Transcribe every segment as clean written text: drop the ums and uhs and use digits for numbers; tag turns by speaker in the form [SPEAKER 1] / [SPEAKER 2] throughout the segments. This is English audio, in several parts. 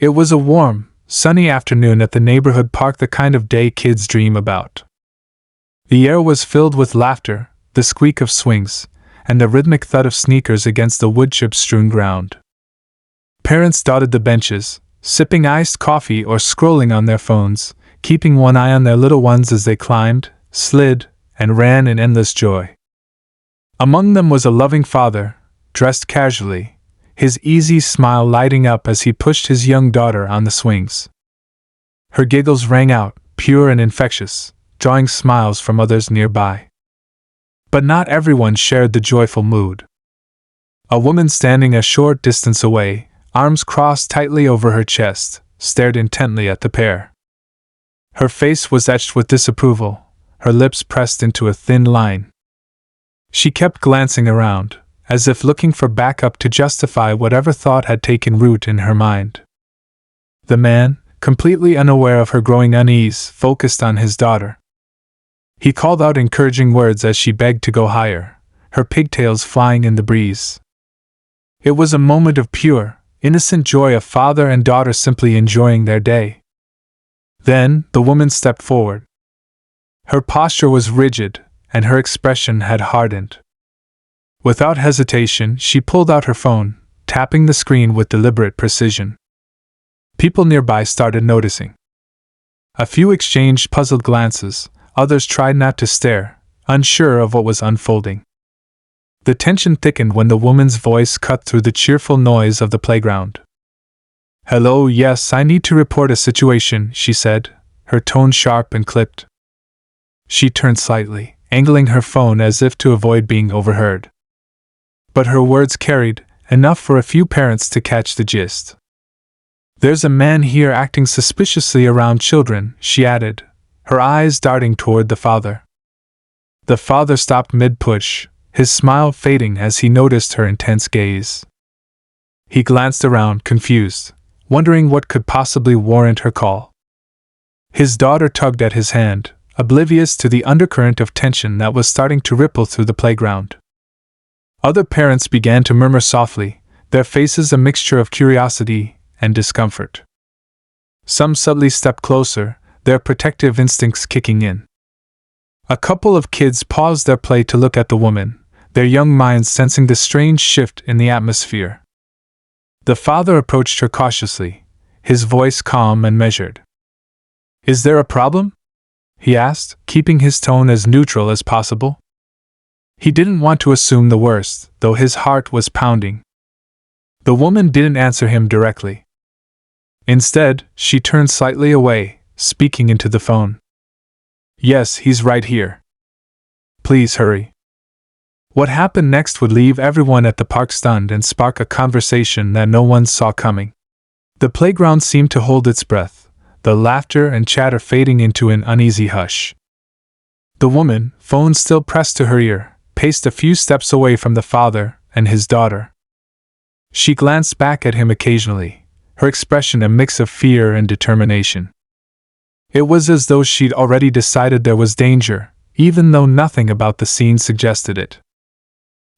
[SPEAKER 1] It was a warm, sunny afternoon at the neighborhood park, the kind of day kids dream about. The air was filled with laughter, the squeak of swings, and the rhythmic thud of sneakers against the wood-chip-strewn ground. Parents dotted the benches, sipping iced coffee or scrolling on their phones, keeping one eye on their little ones as they climbed, slid, and ran in endless joy. Among them was a loving father, dressed casually, his easy smile lighting up as he pushed his young daughter on the swings. Her giggles rang out, pure and infectious, drawing smiles from others nearby. But not everyone shared the joyful mood. A woman standing a short distance away, arms crossed tightly over her chest, stared intently at the pair. Her face was etched with disapproval, her lips pressed into a thin line. She kept glancing around, as if looking for backup to justify whatever thought had taken root in her mind. The man, completely unaware of her growing unease, focused on his daughter. He called out encouraging words as she begged to go higher, her pigtails flying in the breeze. It was a moment of pure, innocent joy of father and daughter simply enjoying their day. Then, the woman stepped forward. Her posture was rigid, and her expression had hardened. Without hesitation, she pulled out her phone, tapping the screen with deliberate precision. People nearby started noticing. A few exchanged puzzled glances, others tried not to stare, unsure of what was unfolding. The tension thickened when the woman's voice cut through the cheerful noise of the playground. "Hello, yes, I need to report a situation," she said, her tone sharp and clipped. She turned slightly, angling her phone as if to avoid being overheard. But her words carried enough for a few parents to catch the gist. "There's a man here acting suspiciously around children," she added, her eyes darting toward the father. The father stopped mid-push, his smile fading as he noticed her intense gaze. He glanced around, confused, wondering what could possibly warrant her call. His daughter tugged at his hand, oblivious to the undercurrent of tension that was starting to ripple through the playground. Other parents began to murmur softly, their faces a mixture of curiosity and discomfort. Some subtly stepped closer, their protective instincts kicking in. A couple of kids paused their play to look at the woman, their young minds sensing the strange shift in the atmosphere. The father approached her cautiously, his voice calm and measured. "Is there a problem?" he asked, keeping his tone as neutral as possible. He didn't want to assume the worst, though his heart was pounding. The woman didn't answer him directly. Instead, she turned slightly away, speaking into the phone. "Yes, he's right here. Please hurry." What happened next would leave everyone at the park stunned and spark a conversation that no one saw coming. The playground seemed to hold its breath, the laughter and chatter fading into an uneasy hush. The woman, phone still pressed to her ear, paced a few steps away from the father and his daughter. She glanced back at him occasionally, her expression a mix of fear and determination. It was as though she'd already decided there was danger, even though nothing about the scene suggested it.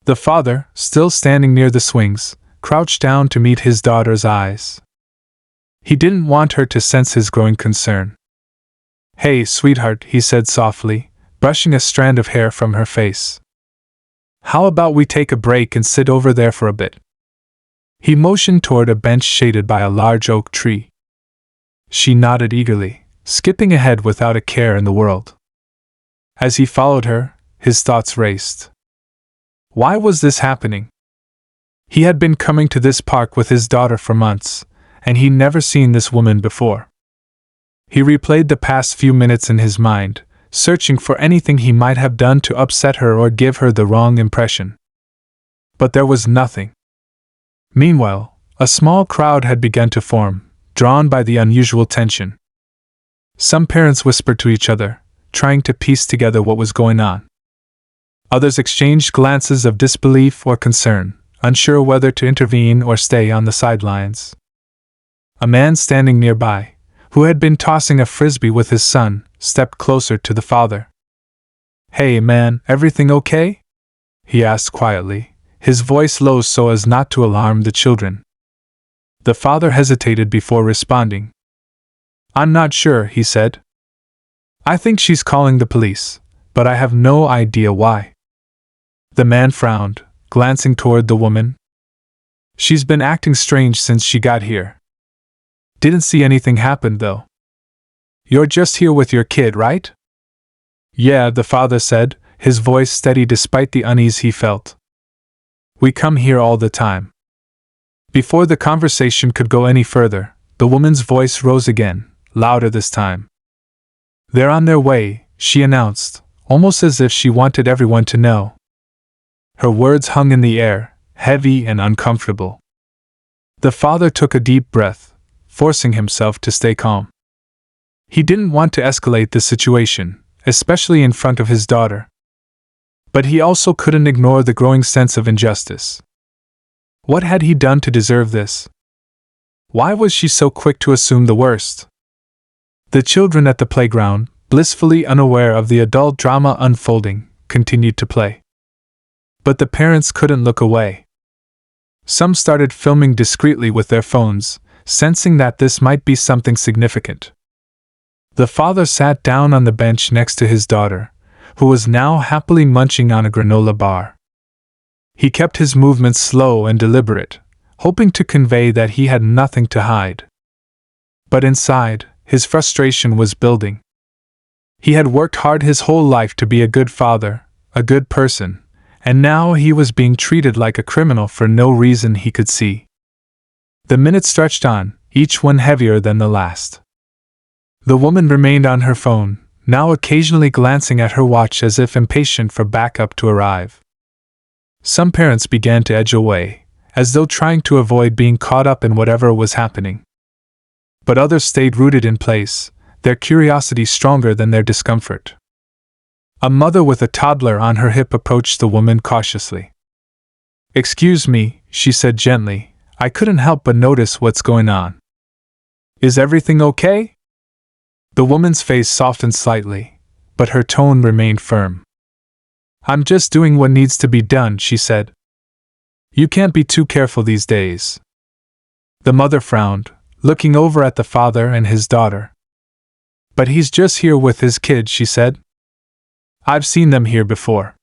[SPEAKER 1] The father, still standing near the swings, crouched down to meet his daughter's eyes. He didn't want her to sense his growing concern. "Hey, sweetheart," he said softly, brushing a strand of hair from her face. "How about we take a break and sit over there for a bit?" He motioned toward a bench shaded by a large oak tree. She nodded eagerly, skipping ahead without a care in the world. As he followed her, his thoughts raced. Why was this happening? He had been coming to this park with his daughter for months, and he'd never seen this woman before. He replayed the past few minutes in his mind, searching for anything he might have done to upset her or give her the wrong impression. But there was nothing. Meanwhile, a small crowd had begun to form, drawn by the unusual tension. Some parents whispered to each other, trying to piece together what was going on. Others exchanged glances of disbelief or concern, unsure whether to intervene or stay on the sidelines. A man standing nearby, who had been tossing a frisbee with his son, stepped closer to the father. "Hey man, everything okay?" he asked quietly, his voice low so as not to alarm the children. The father hesitated before responding. I'm not sure, he said. I think she's calling the police, but I have no idea why. The man frowned, glancing toward the woman. She's been acting strange since she got here. Didn't see anything happen, though. You're just here with your kid, right? Yeah, the father said, his voice steady despite the unease he felt. We come here all the time. Before the conversation could go any further, the woman's voice rose again, louder this time. They're on their way, she announced, almost as if she wanted everyone to know. Her words hung in the air, heavy and uncomfortable. The father took a deep breath, forcing himself to stay calm. He didn't want to escalate the situation, especially in front of his daughter. But he also couldn't ignore the growing sense of injustice. What had he done to deserve this? Why was she so quick to assume the worst? The children at the playground, blissfully unaware of the adult drama unfolding, continued to play. But the parents couldn't look away. Some started filming discreetly with their phones, sensing that this might be something significant. The father sat down on the bench next to his daughter, who was now happily munching on a granola bar. He kept his movements slow and deliberate, hoping to convey that he had nothing to hide. But inside, his frustration was building. He had worked hard his whole life to be a good father, a good person, and now he was being treated like a criminal for no reason he could see. The minutes stretched on, each one heavier than the last. The woman remained on her phone, now occasionally glancing at her watch as if impatient for backup to arrive. Some parents began to edge away, as though trying to avoid being caught up in whatever was happening. But others stayed rooted in place, their curiosity stronger than their discomfort. A mother with a toddler on her hip approached the woman cautiously. Excuse me, she said gently, I couldn't help but notice what's going on. Is everything okay? The woman's face softened slightly, but her tone remained firm. I'm just doing what needs to be done, she said. You can't be too careful these days. The mother frowned, looking over at the father and his daughter. But he's just here with his kid, she said. I've seen them here before.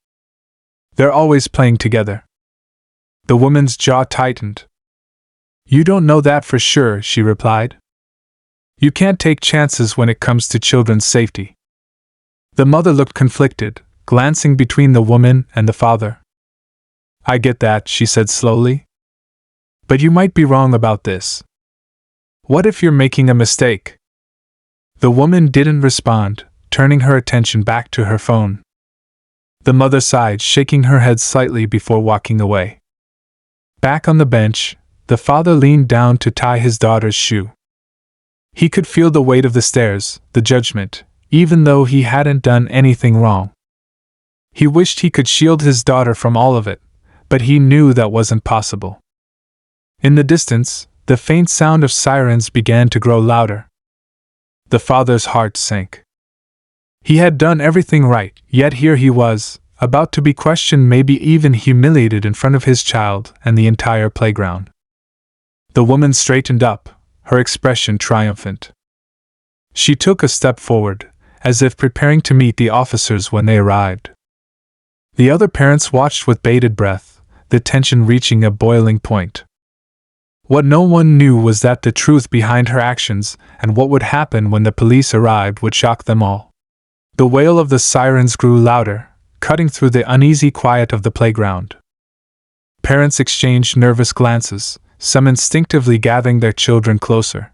[SPEAKER 1] They're always playing together. The woman's jaw tightened. You don't know that for sure, she replied. You can't take chances when it comes to children's safety. The mother looked conflicted, glancing between the woman and the father. I get that, she said slowly. But you might be wrong about this. What if you're making a mistake? The woman didn't respond, turning her attention back to her phone. The mother sighed, shaking her head slightly before walking away. Back on the bench, the father leaned down to tie his daughter's shoe. He could feel the weight of the stares, the judgment, even though he hadn't done anything wrong. He wished he could shield his daughter from all of it, but he knew that wasn't possible. In the distance, the faint sound of sirens began to grow louder. The father's heart sank. He had done everything right, yet here he was, about to be questioned, maybe even humiliated in front of his child and the entire playground. The woman straightened up, her expression triumphant. She took a step forward, as if preparing to meet the officers when they arrived. The other parents watched with bated breath, the tension reaching a boiling point. What no one knew was that the truth behind her actions and what would happen when the police arrived would shock them all. The wail of the sirens grew louder, cutting through the uneasy quiet of the playground. Parents exchanged nervous glances, some instinctively gathering their children closer.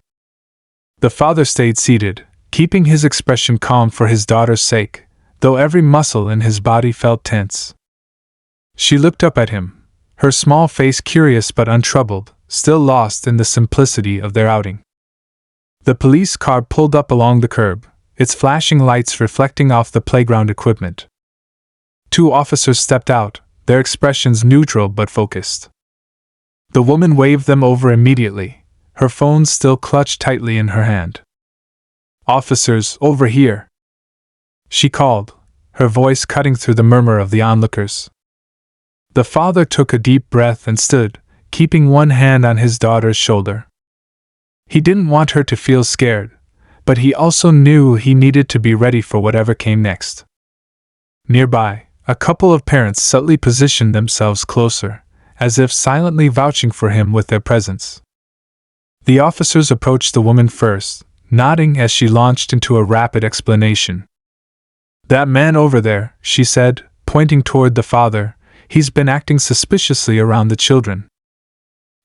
[SPEAKER 1] The father stayed seated, keeping his expression calm for his daughter's sake, though every muscle in his body felt tense. She looked up at him, her small face curious but untroubled, still lost in the simplicity of their outing. The police car pulled up along the curb, its flashing lights reflecting off the playground equipment. Two officers stepped out, their expressions neutral but focused. The woman waved them over immediately, her phone still clutched tightly in her hand. Officers, over here! She called, her voice cutting through the murmur of the onlookers. The father took a deep breath and stood, keeping one hand on his daughter's shoulder. He didn't want her to feel scared, but he also knew he needed to be ready for whatever came next. Nearby, a couple of parents subtly positioned themselves closer, as if silently vouching for him with their presence. The officers approached the woman first, nodding as she launched into a rapid explanation. "That man over there," she said, pointing toward the father, "he's been acting suspiciously around the children.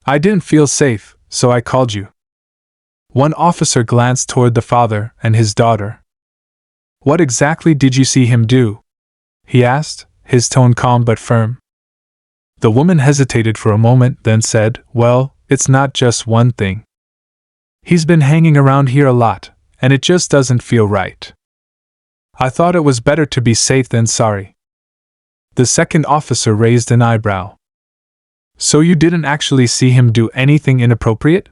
[SPEAKER 1] I didn't feel safe, so I called you." One officer glanced toward the father and his daughter. "What exactly did you see him do?" he asked, his tone calm but firm. The woman hesitated for a moment, then said, "Well, it's not just one thing. He's been hanging around here a lot, and it just doesn't feel right. I thought it was better to be safe than sorry." The second officer raised an eyebrow. "So you didn't actually see him do anything inappropriate?"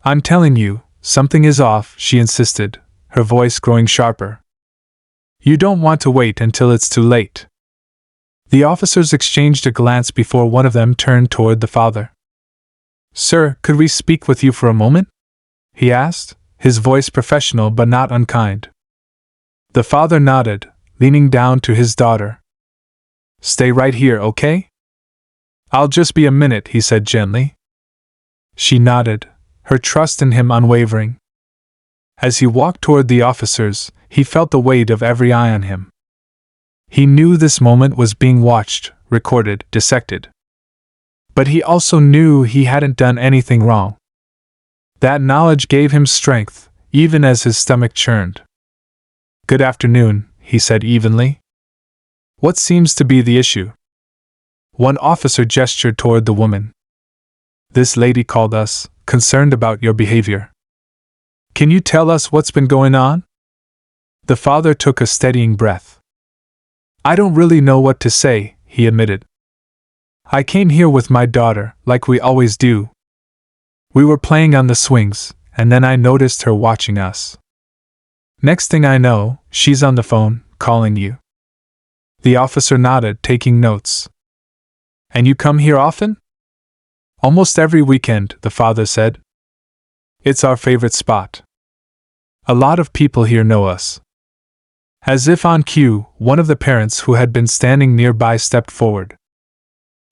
[SPEAKER 1] "I'm telling you, something is off," she insisted, her voice growing sharper. "You don't want to wait until it's too late." The officers exchanged a glance before one of them turned toward the father. "Sir, could we speak with you for a moment?" he asked, his voice professional but not unkind. The father nodded, leaning down to his daughter. "Stay right here, okay?" "I'll just be a minute," he said gently. She nodded, her trust in him unwavering. As he walked toward the officers, he felt the weight of every eye on him. He knew this moment was being watched, recorded, dissected. But he also knew he hadn't done anything wrong. That knowledge gave him strength, even as his stomach churned. "Good afternoon," he said evenly. "What seems to be the issue?" One officer gestured toward the woman. "This lady called us, concerned about your behavior. Can you tell us what's been going on?" The father took a steadying breath. "I don't really know what to say," he admitted. "I came here with my daughter, like we always do. We were playing on the swings, and then I noticed her watching us. Next thing I know, she's on the phone, calling you." The officer nodded, taking notes. "And you come here often?" "Almost every weekend," the father said. "It's our favorite spot. A lot of people here know us." As if on cue, one of the parents who had been standing nearby stepped forward.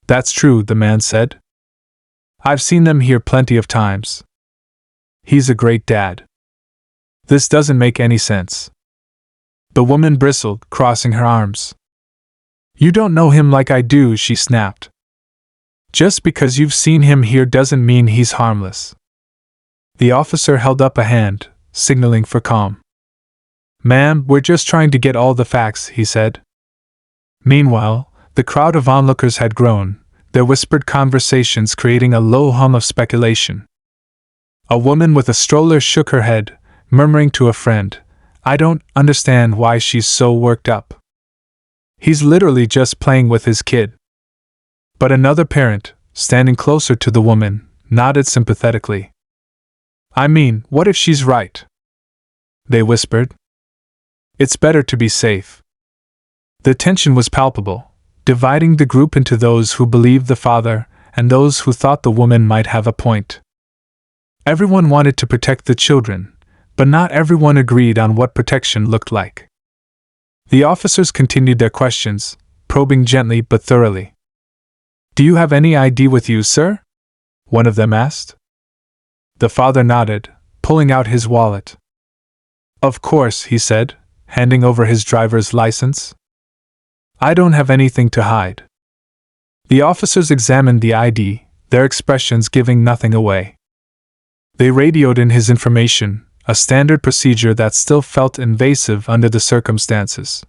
[SPEAKER 1] "That's true," the man said. "I've seen them here plenty of times. He's a great dad." "This doesn't make any sense." The woman bristled, crossing her arms. "You don't know him like I do," she snapped. "Just because you've seen him here doesn't mean he's harmless." The officer held up a hand, signaling for calm. "Ma'am, we're just trying to get all the facts," he said. Meanwhile, the crowd of onlookers had grown, their whispered conversations creating a low hum of speculation. A woman with a stroller shook her head, murmuring to a friend, "I don't understand why she's so worked up. He's literally just playing with his kid." But another parent, standing closer to the woman, nodded sympathetically. "I mean, what if she's right?" they whispered. "It's better to be safe." The tension was palpable, dividing the group into those who believed the father and those who thought the woman might have a point. Everyone wanted to protect the children, but not everyone agreed on what protection looked like. The officers continued their questions, probing gently but thoroughly. "Do you have any ID with you, sir?" one of them asked. The father nodded, pulling out his wallet. "Of course," he said, handing over his driver's license. "I don't have anything to hide." The officers examined the ID, their expressions giving nothing away. They radioed in his information, a standard procedure that still felt invasive under the circumstances.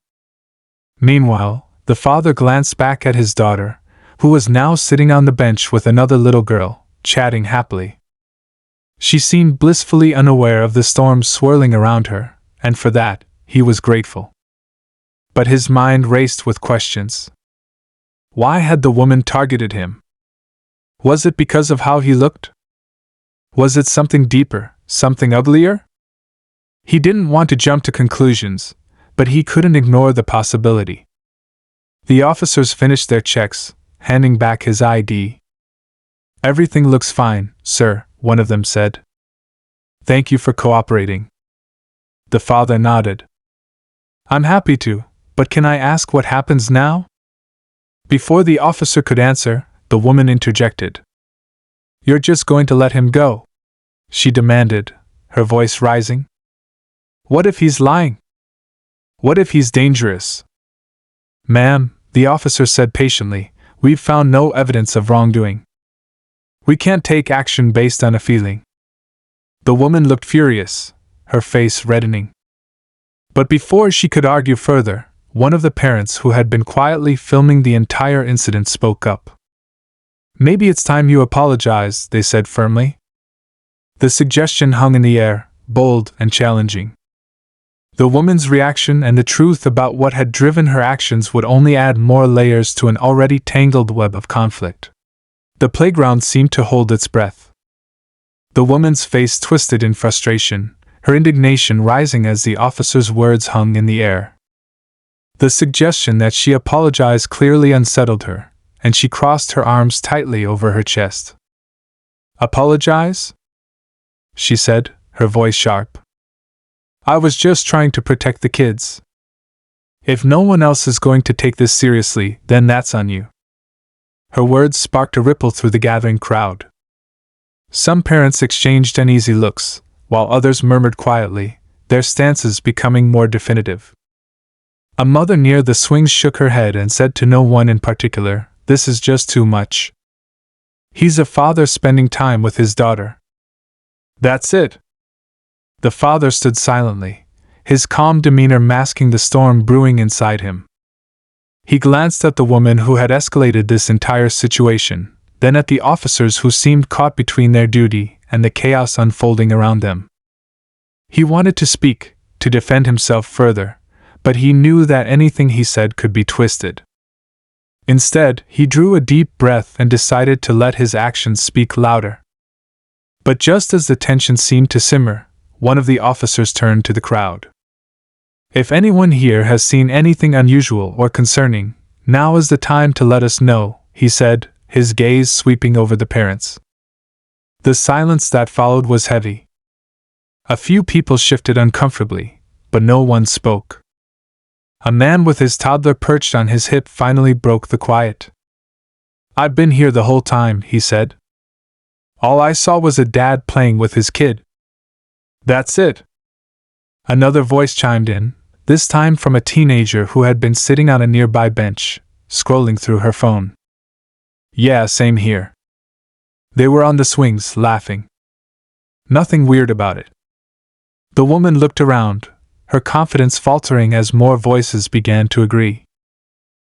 [SPEAKER 1] Meanwhile, the father glanced back at his daughter, who was now sitting on the bench with another little girl, chatting happily. She seemed blissfully unaware of the storm swirling around her, and for that, he was grateful. But his mind raced with questions. Why had the woman targeted him? Was it because of how he looked? Was it something deeper, something uglier? He didn't want to jump to conclusions, but he couldn't ignore the possibility. The officers finished their checks, handing back his ID. "Everything looks fine, sir," one of them said. Thank you for cooperating. The father nodded. I'm happy to, but can I ask what happens now? Before the officer could answer, the woman interjected. You're just going to let him go? She demanded, her voice rising. What if he's lying? What if he's dangerous? Ma'am, the officer said patiently, we've found no evidence of wrongdoing. We can't take action based on a feeling. The woman looked furious, her face reddening. But before she could argue further, one of the parents who had been quietly filming the entire incident spoke up. Maybe it's time you apologize, they said firmly. The suggestion hung in the air, bold and challenging. The woman's reaction and the truth about what had driven her actions would only add more layers to an already tangled web of conflict. The playground seemed to hold its breath. The woman's face twisted in frustration, her indignation rising as the officer's words hung in the air. The suggestion that she apologize clearly unsettled her, and she crossed her arms tightly over her chest. Apologize? She said, her voice sharp. I was just trying to protect the kids. If no one else is going to take this seriously, then that's on you. Her words sparked a ripple through the gathering crowd. Some parents exchanged uneasy looks, while others murmured quietly, their stances becoming more definitive. A mother near the swings shook her head and said to no one in particular, this is just too much. He's a father spending time with his daughter. That's it. The father stood silently, his calm demeanor masking the storm brewing inside him. He glanced at the woman who had escalated this entire situation, then at the officers who seemed caught between their duty and the chaos unfolding around them. He wanted to speak, to defend himself further, but he knew that anything he said could be twisted. Instead, he drew a deep breath and decided to let his actions speak louder. But just as the tension seemed to simmer, one of the officers turned to the crowd. If anyone here has seen anything unusual or concerning, now is the time to let us know, he said, his gaze sweeping over the parents. The silence that followed was heavy. A few people shifted uncomfortably, but no one spoke. A man with his toddler perched on his hip finally broke the quiet. I've been here the whole time, he said. All I saw was a dad playing with his kid. That's it. Another voice chimed in, this time from a teenager who had been sitting on a nearby bench, scrolling through her phone. Yeah, same here. They were on the swings, laughing. Nothing weird about it. The woman looked around, her confidence faltering as more voices began to agree.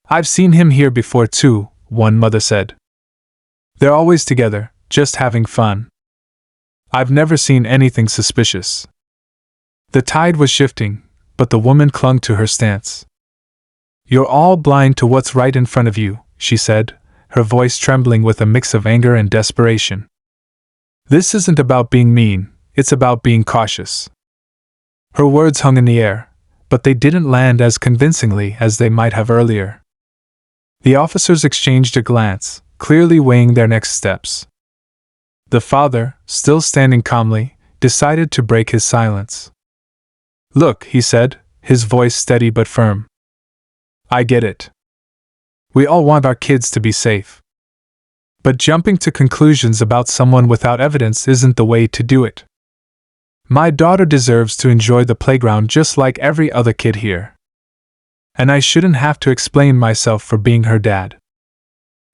[SPEAKER 1] I've seen him here before too, one mother said. They're always together, just having fun. I've never seen anything suspicious. The tide was shifting, but the woman clung to her stance. You're all blind to what's right in front of you, she said, her voice trembling with a mix of anger and desperation. This isn't about being mean, it's about being cautious. Her words hung in the air, but they didn't land as convincingly as they might have earlier. The officers exchanged a glance, clearly weighing their next steps. The father, still standing calmly, decided to break his silence. Look, he said, his voice steady but firm. I get it. We all want our kids to be safe. But jumping to conclusions about someone without evidence isn't the way to do it. My daughter deserves to enjoy the playground just like every other kid here. And I shouldn't have to explain myself for being her dad.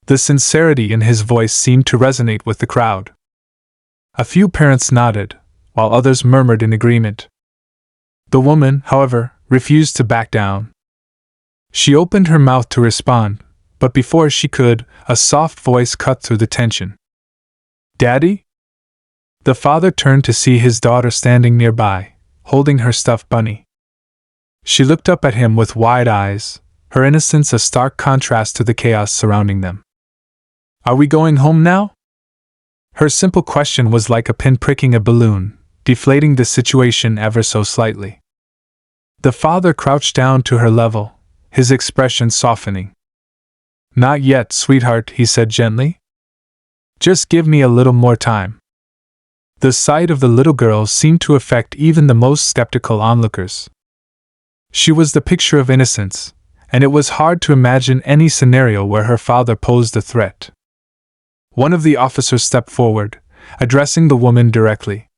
[SPEAKER 1] The sincerity in his voice seemed to resonate with the crowd. A few parents nodded, while others murmured in agreement. The woman, however, refused to back down. She opened her mouth to respond, but before she could, a soft voice cut through the tension. Daddy? The father turned to see his daughter standing nearby, holding her stuffed bunny. She looked up at him with wide eyes, her innocence a stark contrast to the chaos surrounding them. Are we going home now? Her simple question was like a pin pricking a balloon, deflating the situation ever so slightly. The father crouched down to her level, his expression softening. Not yet, sweetheart, he said gently. Just give me a little more time. The sight of the little girl seemed to affect even the most skeptical onlookers. She was the picture of innocence, and it was hard to imagine any scenario where her father posed a threat. One of the officers stepped forward, addressing the woman directly.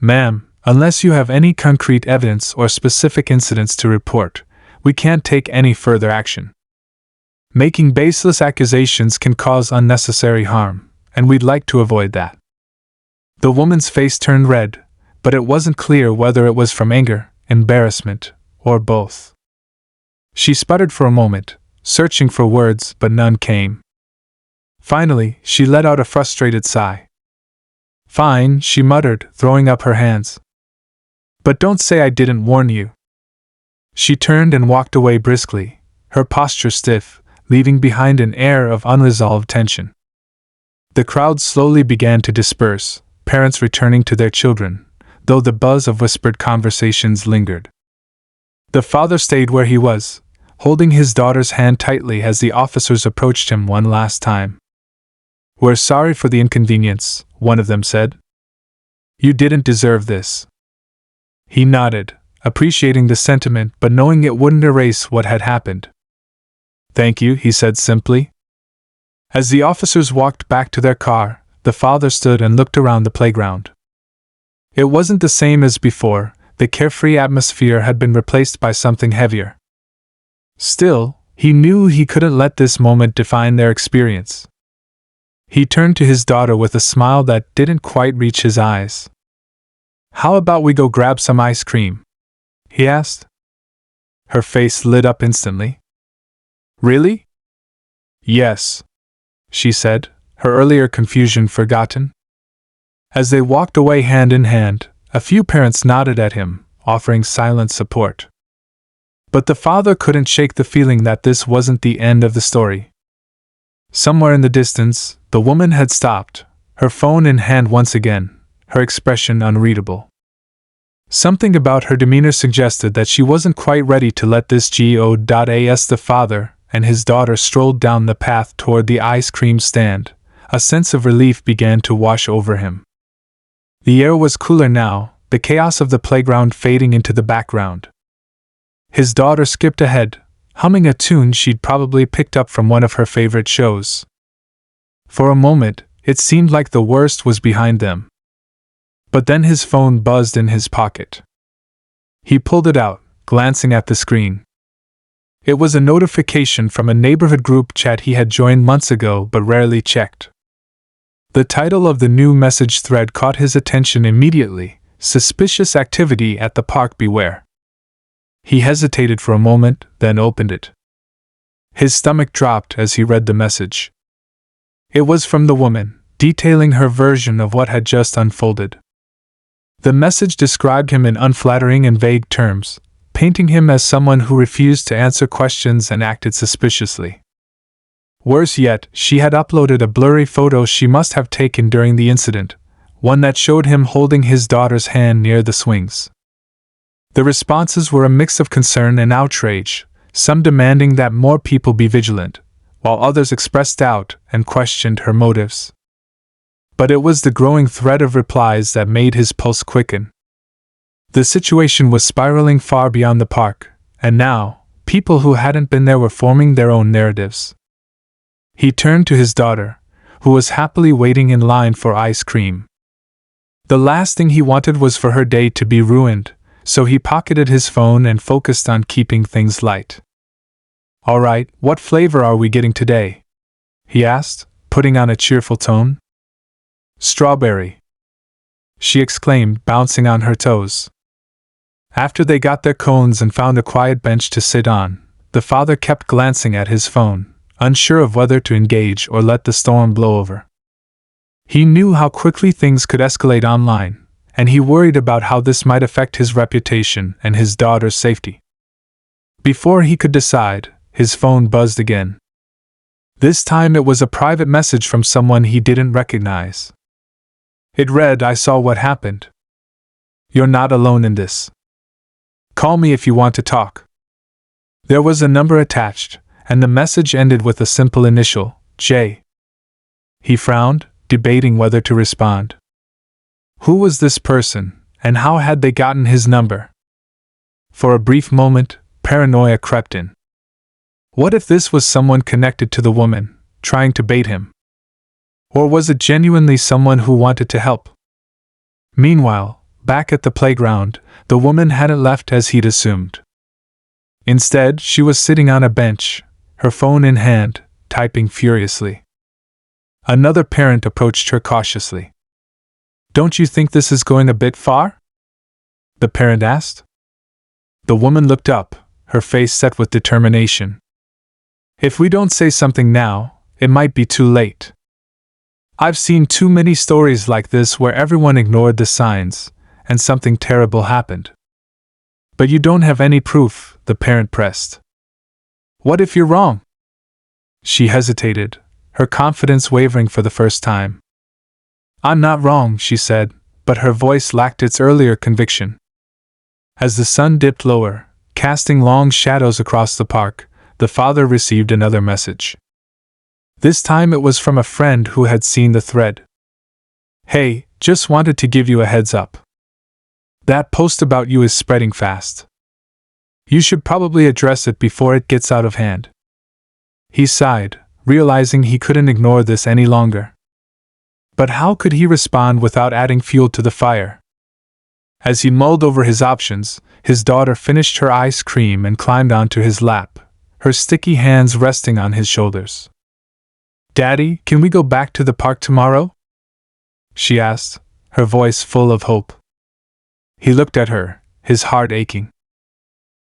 [SPEAKER 1] "Ma'am, unless you have any concrete evidence or specific incidents to report, we can't take any further action. Making baseless accusations can cause unnecessary harm, and we'd like to avoid that." The woman's face turned red, but it wasn't clear whether it was from anger, embarrassment, or both. She sputtered for a moment, searching for words, but none came. Finally, she let out a frustrated sigh. "Fine," she muttered, throwing up her hands. "But don't say I didn't warn you." She turned and walked away briskly, her posture stiff, leaving behind an air of unresolved tension. The crowd slowly began to disperse, parents returning to their children, though the buzz of whispered conversations lingered. The father stayed where he was, holding his daughter's hand tightly as the officers approached him one last time. "We're sorry for the inconvenience," one of them said. "You didn't deserve this." He nodded, appreciating the sentiment but knowing it wouldn't erase what had happened. "Thank you," he said simply. As the officers walked back to their car, the father stood and looked around the playground. It wasn't the same as before, the carefree atmosphere had been replaced by something heavier. Still, he knew he couldn't let this moment define their experience. He turned to his daughter with a smile that didn't quite reach his eyes. "How about we go grab some ice cream?" he asked. Her face lit up instantly. "Really?" "Yes," she said, her earlier confusion forgotten. As they walked away hand in hand, a few parents nodded at him, offering silent support. But the father couldn't shake the feeling that this wasn't the end of the story. Somewhere in the distance, the woman had stopped, her phone in hand once again, her expression unreadable. Something about her demeanor suggested that she wasn't quite ready to let this go. As the father and his daughter strolled down the path toward the ice cream stand, a sense of relief began to wash over him. The air was cooler now, the chaos of the playground fading into the background. His daughter skipped ahead, humming a tune she'd probably picked up from one of her favorite shows. For a moment, it seemed like the worst was behind them. But then his phone buzzed in his pocket. He pulled it out, glancing at the screen. It was a notification from a neighborhood group chat he had joined months ago but rarely checked. The title of the new message thread caught his attention immediately: "Suspicious activity at the park, beware." He hesitated for a moment, then opened it. His stomach dropped as he read the message. It was from the woman, detailing her version of what had just unfolded. The message described him in unflattering and vague terms, painting him as someone who refused to answer questions and acted suspiciously. Worse yet, she had uploaded a blurry photo she must have taken during the incident, one that showed him holding his daughter's hand near the swings. The responses were a mix of concern and outrage, some demanding that more people be vigilant, while others expressed doubt and questioned her motives. But it was the growing thread of replies that made his pulse quicken. The situation was spiraling far beyond the park, and now, people who hadn't been there were forming their own narratives. He turned to his daughter, who was happily waiting in line for ice cream. The last thing he wanted was for her day to be ruined, so he pocketed his phone and focused on keeping things light. "All right, what flavor are we getting today?" he asked, putting on a cheerful tone. "Strawberry," she exclaimed, bouncing on her toes. After they got their cones and found a quiet bench to sit on, the father kept glancing at his phone, unsure of whether to engage or let the storm blow over. He knew how quickly things could escalate online, and he worried about how this might affect his reputation and his daughter's safety. Before he could decide, his phone buzzed again. This time it was a private message from someone he didn't recognize. It read, "I saw what happened. You're not alone in this. Call me if you want to talk." There was a number attached, and the message ended with a simple initial, J. He frowned, debating whether to respond. Who was this person, and how had they gotten his number? For a brief moment, paranoia crept in. What if this was someone connected to the woman, trying to bait him? Or was it genuinely someone who wanted to help? Meanwhile, back at the playground, the woman hadn't left as he'd assumed. Instead, she was sitting on a bench, her phone in hand, typing furiously. Another parent approached her cautiously. "Don't you think this is going a bit far?" the parent asked. The woman looked up, her face set with determination. "If we don't say something now, it might be too late. I've seen too many stories like this where everyone ignored the signs, and something terrible happened." "But you don't have any proof," the parent pressed. "What if you're wrong?" She hesitated, her confidence wavering for the first time. "I'm not wrong," she said, but her voice lacked its earlier conviction. As the sun dipped lower, casting long shadows across the park, the father received another message. This time it was from a friend who had seen the thread. "Hey, just wanted to give you a heads up. That post about you is spreading fast. You should probably address it before it gets out of hand." He sighed, realizing he couldn't ignore this any longer. But how could he respond without adding fuel to the fire? As he mulled over his options, his daughter finished her ice cream and climbed onto his lap, her sticky hands resting on his shoulders. "Daddy, can we go back to the park tomorrow?" she asked, her voice full of hope. He looked at her, his heart aching.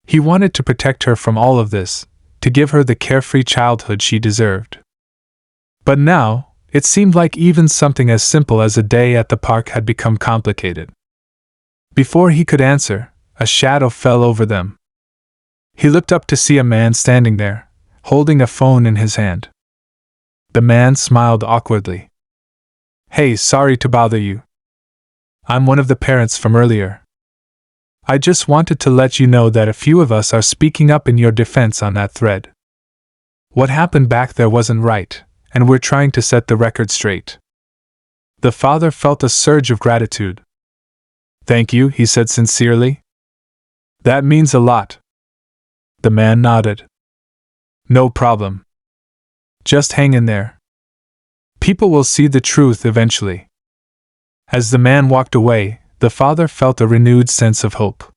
[SPEAKER 1] He wanted to protect her from all of this, to give her the carefree childhood she deserved. But now, it seemed like even something as simple as a day at the park had become complicated. Before he could answer, a shadow fell over them. He looked up to see a man standing there, holding a phone in his hand. The man smiled awkwardly. "Hey, sorry to bother you. I'm one of the parents from earlier. I just wanted to let you know that a few of us are speaking up in your defense on that thread. What happened back there wasn't right, and we're trying to set the record straight." The father felt a surge of gratitude. "Thank you," he said sincerely. "That means a lot." The man nodded. "No problem. Just hang in there. People will see the truth eventually." As the man walked away, the father felt a renewed sense of hope.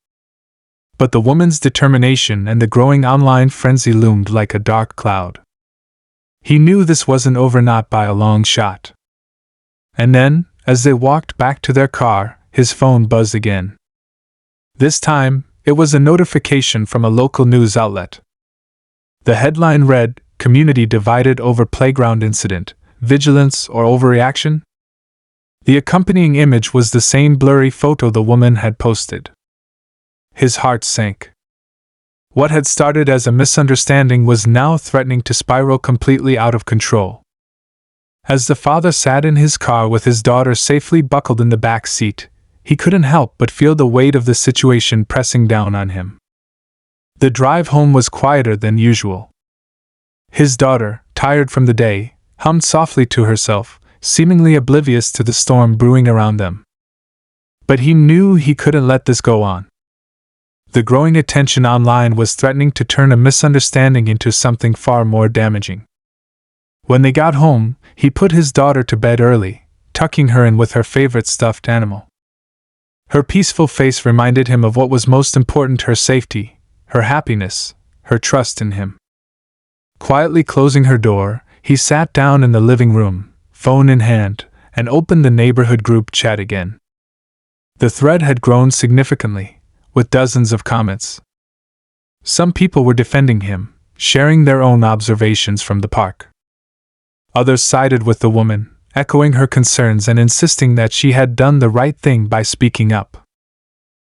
[SPEAKER 1] But the woman's determination and the growing online frenzy loomed like a dark cloud. He knew this wasn't over, not by a long shot. And then, as they walked back to their car, his phone buzzed again. This time, it was a notification from a local news outlet. The headline read, "Community divided over playground incident, vigilance or overreaction?" The accompanying image was the same blurry photo the woman had posted. His heart sank. What had started as a misunderstanding was now threatening to spiral completely out of control. As the father sat in his car with his daughter safely buckled in the back seat, he couldn't help but feel the weight of the situation pressing down on him. The drive home was quieter than usual. His daughter, tired from the day, hummed softly to herself, seemingly oblivious to the storm brewing around them. But he knew he couldn't let this go on. The growing attention online was threatening to turn a misunderstanding into something far more damaging. When they got home, he put his daughter to bed early, tucking her in with her favorite stuffed animal. Her peaceful face reminded him of what was most important: her safety, her happiness, her trust in him. Quietly closing her door, he sat down in the living room, phone in hand, and opened the neighborhood group chat again. The thread had grown significantly, with dozens of comments. Some people were defending him, sharing their own observations from the park. Others sided with the woman, echoing her concerns and insisting that she had done the right thing by speaking up.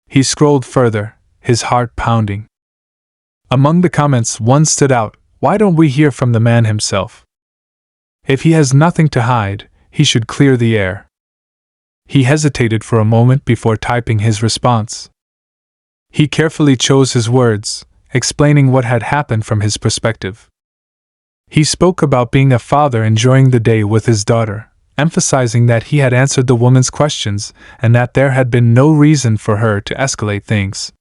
[SPEAKER 1] He scrolled further, his heart pounding. Among the comments, one stood out: "Why don't we hear from the man himself? If he has nothing to hide, he should clear the air." He hesitated for a moment before typing his response. He carefully chose his words, explaining what had happened from his perspective. He spoke about being a father enjoying the day with his daughter, emphasizing that he had answered the woman's questions and that there had been no reason for her to escalate things.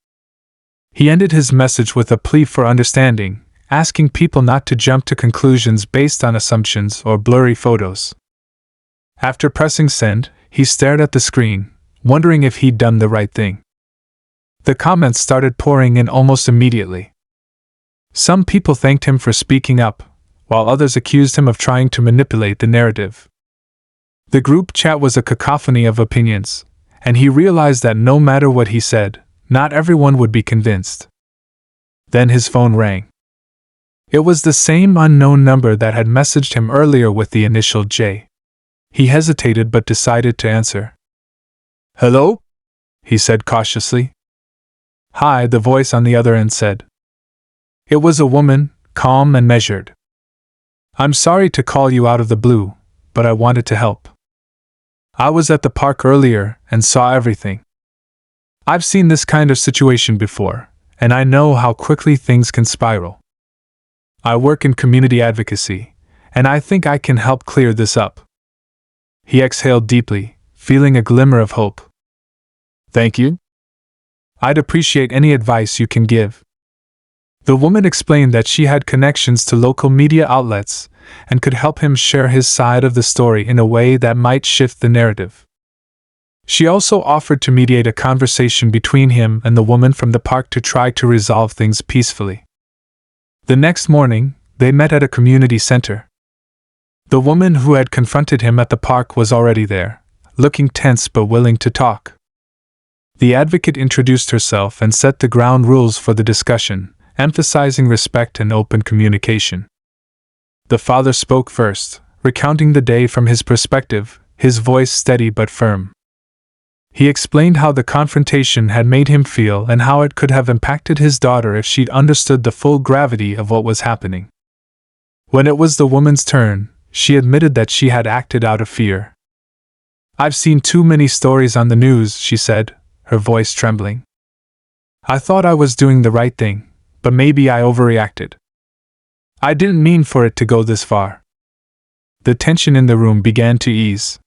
[SPEAKER 1] He ended his message with a plea for understanding, asking people not to jump to conclusions based on assumptions or blurry photos. After pressing send, he stared at the screen, wondering if he'd done the right thing. The comments started pouring in almost immediately. Some people thanked him for speaking up, while others accused him of trying to manipulate the narrative. The group chat was a cacophony of opinions, and he realized that no matter what he said, not everyone would be convinced. Then his phone rang. It was the same unknown number that had messaged him earlier with the initial J. He hesitated but decided to answer. "Hello?" he said cautiously. "Hi," the voice on the other end said. It was a woman, calm and measured. "I'm sorry to call you out of the blue, but I wanted to help. I was at the park earlier and saw everything. I've seen this kind of situation before, and I know how quickly things can spiral. I work in community advocacy, and I think I can help clear this up." He exhaled deeply, feeling a glimmer of hope. "Thank you. I'd appreciate any advice you can give." The woman explained that she had connections to local media outlets and could help him share his side of the story in a way that might shift the narrative. She also offered to mediate a conversation between him and the woman from the park to try to resolve things peacefully. The next morning, they met at a community center. The woman who had confronted him at the park was already there, looking tense but willing to talk. The advocate introduced herself and set the ground rules for the discussion, emphasizing respect and open communication. The father spoke first, recounting the day from his perspective, his voice steady but firm. He explained how the confrontation had made him feel and how it could have impacted his daughter if she'd understood the full gravity of what was happening. When it was the woman's turn, she admitted that she had acted out of fear. "I've seen too many stories on the news," she said, her voice trembling. "I thought I was doing the right thing, but maybe I overreacted. I didn't mean for it to go this far." The tension in the room began to ease.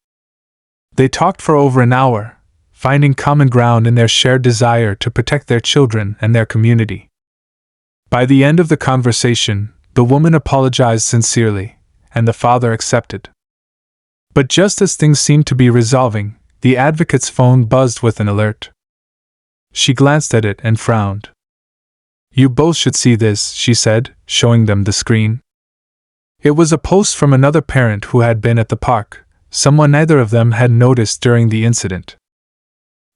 [SPEAKER 1] They talked for over an hour, finding common ground in their shared desire to protect their children and their community. By the end of the conversation, the woman apologized sincerely, and the father accepted. But just as things seemed to be resolving, the advocate's phone buzzed with an alert. She glanced at it and frowned. "You both should see this," she said, showing them the screen. It was a post from another parent who had been at the park, someone neither of them had noticed during the incident.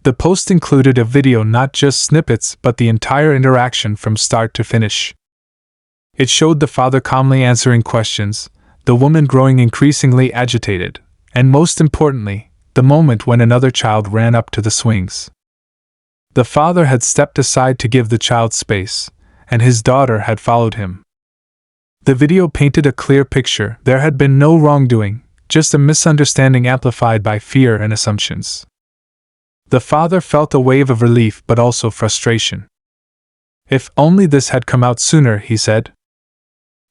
[SPEAKER 1] The post included a video, not just snippets but the entire interaction from start to finish. It showed the father calmly answering questions, the woman growing increasingly agitated, and most importantly, the moment when another child ran up to the swings. The father had stepped aside to give the child space, and his daughter had followed him. The video painted a clear picture. There had been no wrongdoing, just a misunderstanding amplified by fear and assumptions. The father felt a wave of relief but also frustration. "If only this had come out sooner," he said.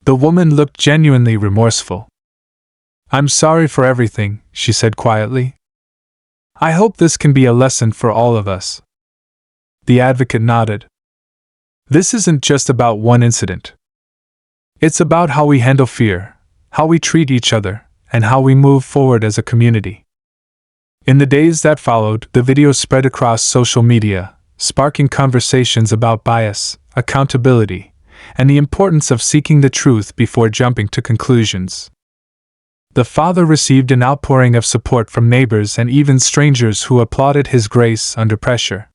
[SPEAKER 1] The woman looked genuinely remorseful. "I'm sorry for everything," she said quietly. "I hope this can be a lesson for all of us." The advocate nodded. "This isn't just about one incident. It's about how we handle fear, how we treat each other, and how we move forward as a community." In the days that followed, the video spread across social media, sparking conversations about bias, accountability, and the importance of seeking the truth before jumping to conclusions. The father received an outpouring of support from neighbors and even strangers who applauded his grace under pressure.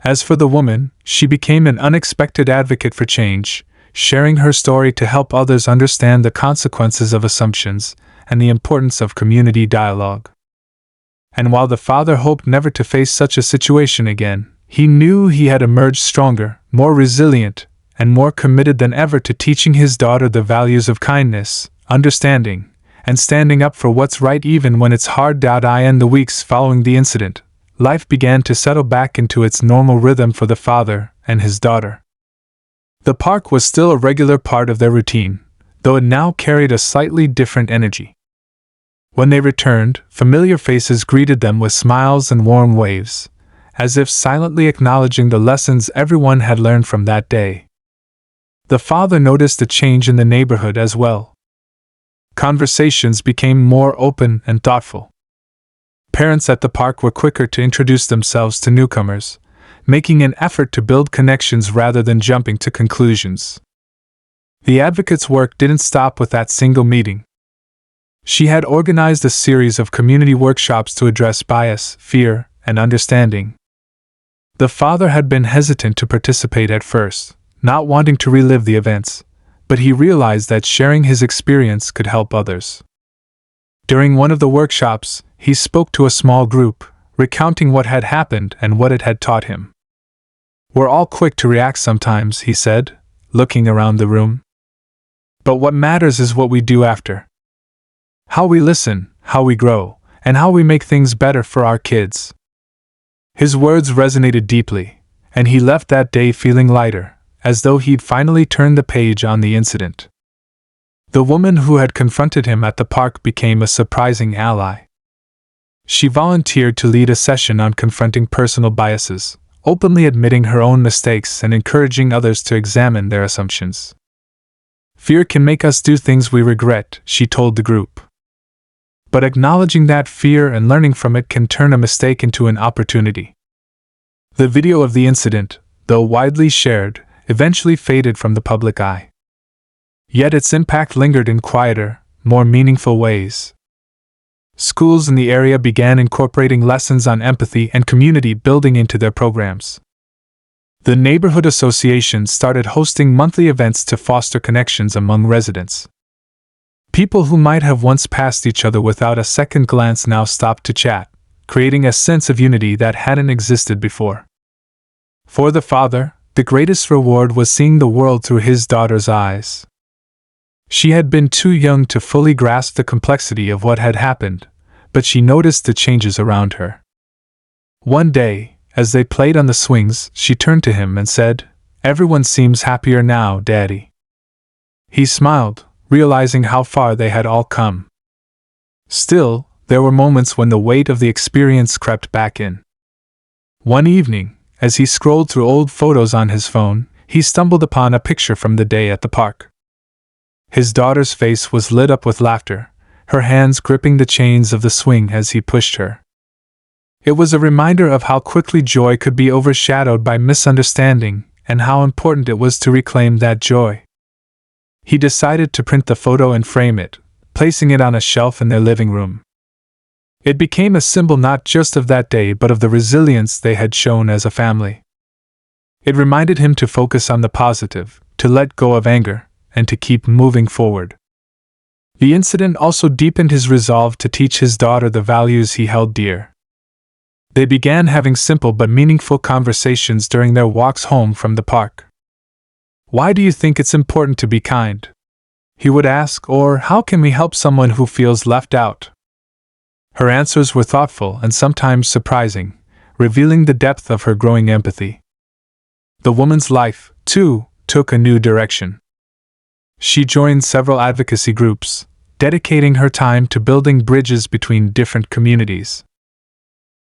[SPEAKER 1] As for the woman, she became an unexpected advocate for change, sharing her story to help others understand the consequences of assumptions and the importance of community dialogue. And while the father hoped never to face such a situation again, he knew he had emerged stronger, more resilient, and more committed than ever to teaching his daughter the values of kindness, understanding, and standing up for what's right even when it's hard. In the weeks following the incident, life began to settle back into its normal rhythm for the father and his daughter. The park was still a regular part of their routine, though it now carried a slightly different energy. When they returned, familiar faces greeted them with smiles and warm waves, as if silently acknowledging the lessons everyone had learned from that day. The father noticed a change in the neighborhood as well. Conversations became more open and thoughtful. Parents at the park were quicker to introduce themselves to newcomers, making an effort to build connections rather than jumping to conclusions. The advocate's work didn't stop with that single meeting. She had organized a series of community workshops to address bias, fear, and understanding. The father had been hesitant to participate at first, not wanting to relive the events, but he realized that sharing his experience could help others. During one of the workshops, he spoke to a small group, recounting what had happened and what it had taught him. "We're all quick to react sometimes," he said, looking around the room. "But what matters is what we do after. How we listen, how we grow, and how we make things better for our kids." His words resonated deeply, and he left that day feeling lighter, as though he'd finally turned the page on the incident. The woman who had confronted him at the park became a surprising ally. She volunteered to lead a session on confronting personal biases, openly admitting her own mistakes and encouraging others to examine their assumptions. "Fear can make us do things we regret," she told the group. "But acknowledging that fear and learning from it can turn a mistake into an opportunity." The video of the incident, though widely shared, eventually faded from the public eye. Yet its impact lingered in quieter, more meaningful ways. Schools in the area began incorporating lessons on empathy and community building into their programs. The neighborhood association started hosting monthly events to foster connections among residents. People who might have once passed each other without a second glance now stopped to chat, creating a sense of unity that hadn't existed before. For the father, the greatest reward was seeing the world through his daughter's eyes. She had been too young to fully grasp the complexity of what had happened, but she noticed the changes around her. One day, as they played on the swings, she turned to him and said, "Everyone seems happier now, Daddy." He smiled, realizing how far they had all come. Still, there were moments when the weight of the experience crept back in. One evening, as he scrolled through old photos on his phone, he stumbled upon a picture from the day at the park. His daughter's face was lit up with laughter, her hands gripping the chains of the swing as he pushed her. It was a reminder of how quickly joy could be overshadowed by misunderstanding, and how important it was to reclaim that joy. He decided to print the photo and frame it, placing it on a shelf in their living room. It became a symbol not just of that day but of the resilience they had shown as a family. It reminded him to focus on the positive, to let go of anger, and to keep moving forward. The incident also deepened his resolve to teach his daughter the values he held dear. They began having simple but meaningful conversations during their walks home from the park. "Why do you think it's important to be kind?" he would ask, or "How can we help someone who feels left out?" Her answers were thoughtful and sometimes surprising, revealing the depth of her growing empathy. The woman's life, too, took a new direction. She joined several advocacy groups, dedicating her time to building bridges between different communities.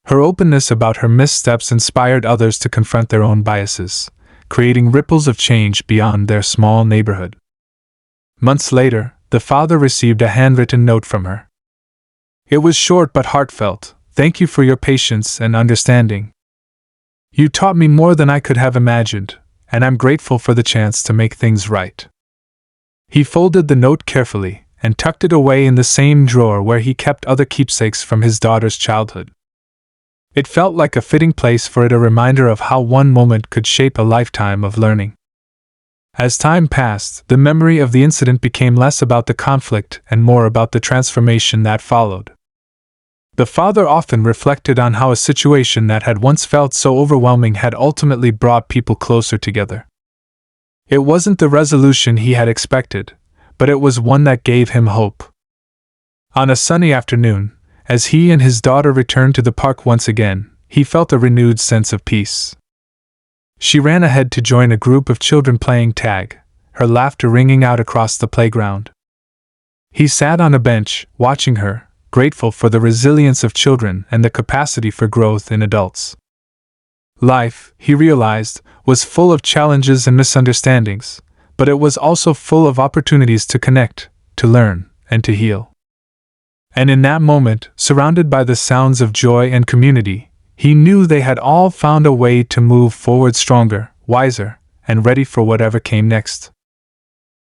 [SPEAKER 1] Her openness about her missteps inspired others to confront their own biases, creating ripples of change beyond their small neighborhood. Months later, the father received a handwritten note from her. It was short but heartfelt. "Thank you for your patience and understanding. You taught me more than I could have imagined, and I'm grateful for the chance to make things right." He folded the note carefully and tucked it away in the same drawer where he kept other keepsakes from his daughter's childhood. It felt like a fitting place for it, a reminder of how one moment could shape a lifetime of learning. As time passed, the memory of the incident became less about the conflict and more about the transformation that followed. The father often reflected on how a situation that had once felt so overwhelming had ultimately brought people closer together. It wasn't the resolution he had expected, but it was one that gave him hope. On a sunny afternoon, as he and his daughter returned to the park once again, he felt a renewed sense of peace. She ran ahead to join a group of children playing tag, her laughter ringing out across the playground. He sat on a bench, watching her, grateful for the resilience of children and the capacity for growth in adults. Life, he realized, was full of challenges and misunderstandings, but it was also full of opportunities to connect, to learn, and to heal. And in that moment, surrounded by the sounds of joy and community, he knew they had all found a way to move forward stronger, wiser, and ready for whatever came next.